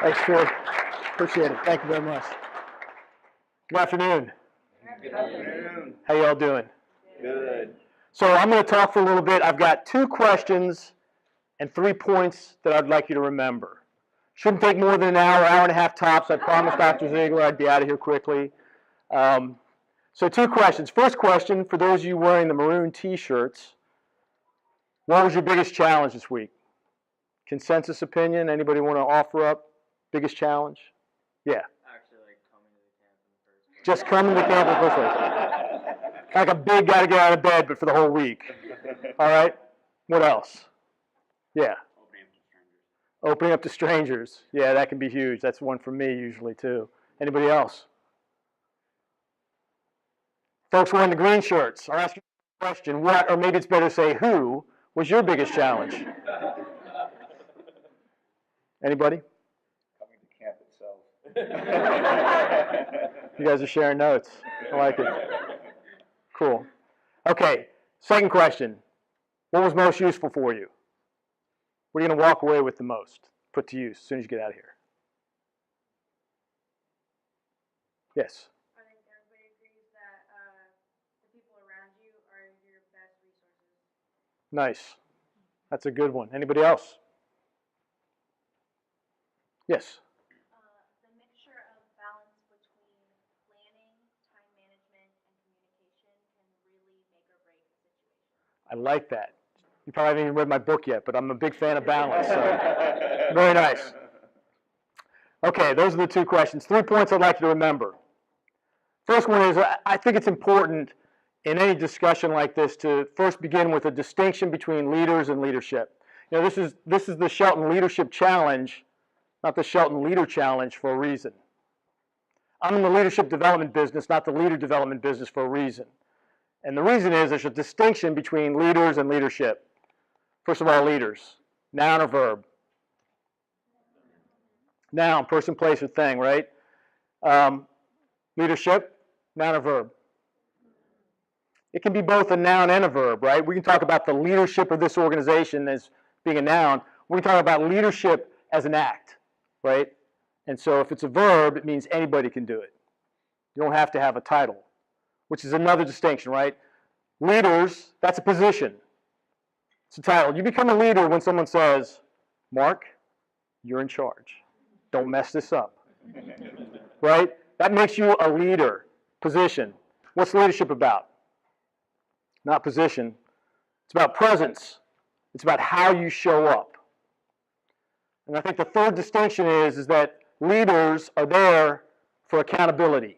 Thanks, Ford. Appreciate it. Thank you very much. Good afternoon. Good afternoon. How you all doing? Good. So I'm going to talk for a little bit. I've got 2 questions and 3 points that I'd like you to remember. Shouldn't take more than an hour, hour and a half tops. I promised Dr. Ziegler I'd be out of here quickly. So 2 questions. First question, for those of you wearing the maroon t-shirts, what was your biggest challenge this week? Consensus opinion? Anybody want to offer up biggest challenge? Yeah. Actually, like coming to the camp in the first place. Just coming to camp in the first place. Like a big got to get out of bed, but for the whole week. All right. What else? Yeah. Opening up to strangers. Yeah, that can be huge. That's one for me usually too. Anybody else? Folks wearing the green shirts, I'll ask you a question. What, or maybe it's better to say who, was your biggest challenge? Anybody? Coming to camp itself. You guys are sharing notes. I like it. Cool. Okay, second question. What was most useful for you? What are you going to walk away with the most? Put to use as soon as you get out of here. Yes? I think everybody agrees that the people around you are your best resources. Nice. That's a good one. Anybody else? Yes? The mixture of balance between planning, time management, and communication can really make or break a situation. I like that. You probably haven't even read my book yet, but I'm a big fan of balance. So. Very nice. Okay, those are the 2 questions. 3 points I'd like you to remember. First one is, I think it's important in any discussion like this to first begin with a distinction between leaders and leadership. You know, this is the Shelton Leadership Challenge, not the Shelton Leader Challenge, for a reason. I'm in the leadership development business, not the leader development business, for a reason. And the reason is there's a distinction between leaders and leadership. First of all, leaders. Noun or verb? Noun, person, place, or thing, right? Leadership, noun or verb? It can be both a noun and a verb, right? We can talk about the leadership of this organization as being a noun. We can talk about leadership as an act, right? And so if it's a verb, it means anybody can do it. You don't have to have a title, which is another distinction, right? Leaders, that's a position. It's a title. You become a leader when someone says, Mark, you're in charge. Don't mess this up. Right? That makes you a leader. Position. What's leadership about? Not position. It's about presence. It's about how you show up. And I think the third distinction is that leaders are there for accountability.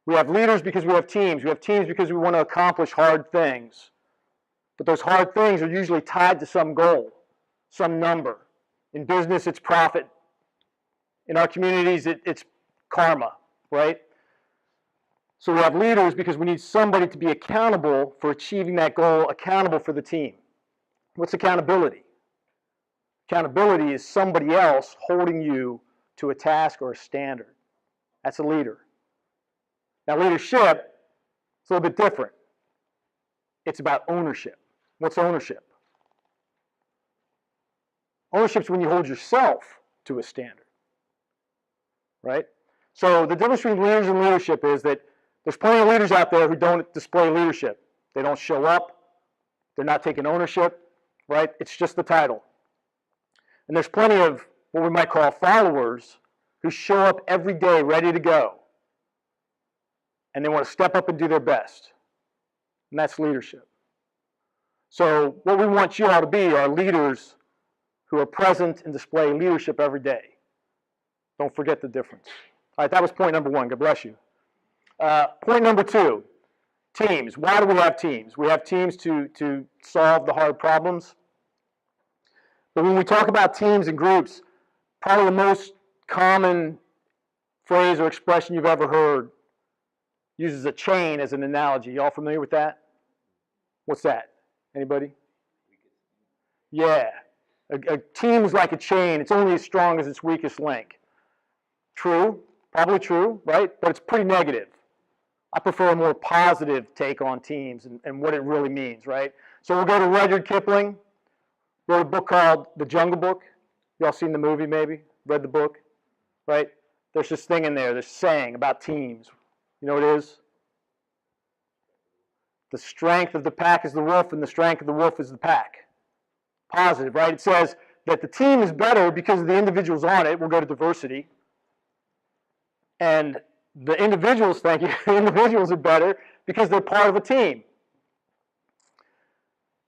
We have leaders because we have teams. We have teams because we want to accomplish hard things. But those hard things are usually tied to some goal, some number. In business, it's profit. In our communities, it's karma, right? So we have leaders because we need somebody to be accountable for achieving that goal, accountable for the team. What's accountability? Accountability is somebody else holding you to a task or a standard. That's a leader. Now, leadership is a little bit different. It's about ownership. What's ownership? Ownership is when you hold yourself to a standard, right? So the difference between leaders and leadership is that there's plenty of leaders out there who don't display leadership. They don't show up. They're not taking ownership, right? It's just the title. And there's plenty of what we might call followers who show up every day ready to go. And they want to step up and do their best. And that's leadership. So what we want you all to be are leaders who are present and display leadership every day. Don't forget the difference. All right, that was point number 1. God bless you. Point number 2, teams. Why do we have teams? We have teams to solve the hard problems. But when we talk about teams and groups, probably the most common phrase or expression you've ever heard uses a chain as an analogy. You all familiar with that? What's that? Anybody? Yeah. A team is like a chain. It's only as strong as its weakest link. True. Probably true, right? But it's pretty negative. I prefer a more positive take on teams and what it really means, right? So we'll go to Rudyard Kipling. Wrote a book called The Jungle Book. Y'all seen the movie maybe? Read the book? Right? There's this thing in there, this saying about teams. You know what it is? The strength of the pack is the wolf, and the strength of the wolf is the pack. Positive, right? It says that the team is better because of the individuals on it. We'll go to diversity. And the individuals, thank you, the individuals are better because they're part of a team.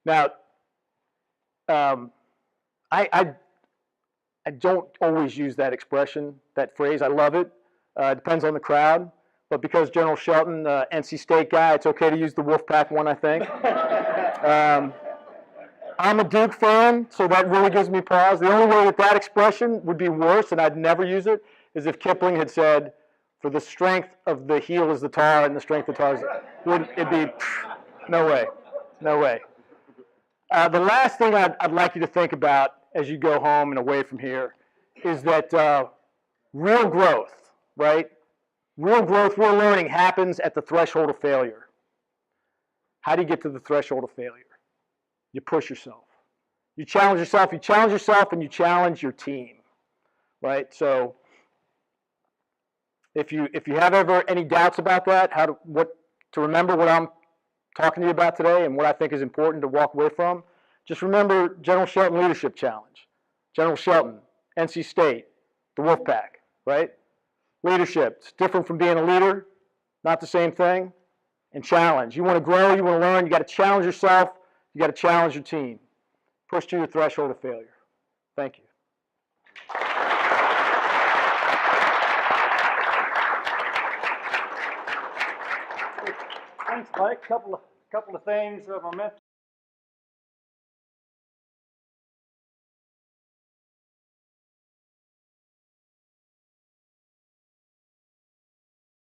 Now, I don't always use that expression, that phrase. I love it. It depends on the crowd. But because General Shelton, NC State guy, it's okay to use the Wolfpack one, I think. I'm a Duke fan, so that really gives me pause. The only way that expression would be worse, and I'd never use it, is if Kipling had said, for the strength of the heel is the tar, and the strength of the tar is it'd be, no way, no way. The last thing I'd like you to think about as you go home and away from here is that real growth, right? Real growth, real learning happens at the threshold of failure. How do you get to the threshold of failure? You push yourself. You challenge yourself, and you challenge your team, right? So if you have ever any doubts about that, to remember what I'm talking to you about today and what I think is important to walk away from, just remember General Shelton Leadership Challenge. General Shelton, NC State, the Wolfpack, right? Leadership, it's different from being a leader, not the same thing. And challenge. You want to grow, you want to learn, you got to challenge yourself, you got to challenge your team. Push to your threshold of failure. Thank you. Thanks, Mike. Couple of things. My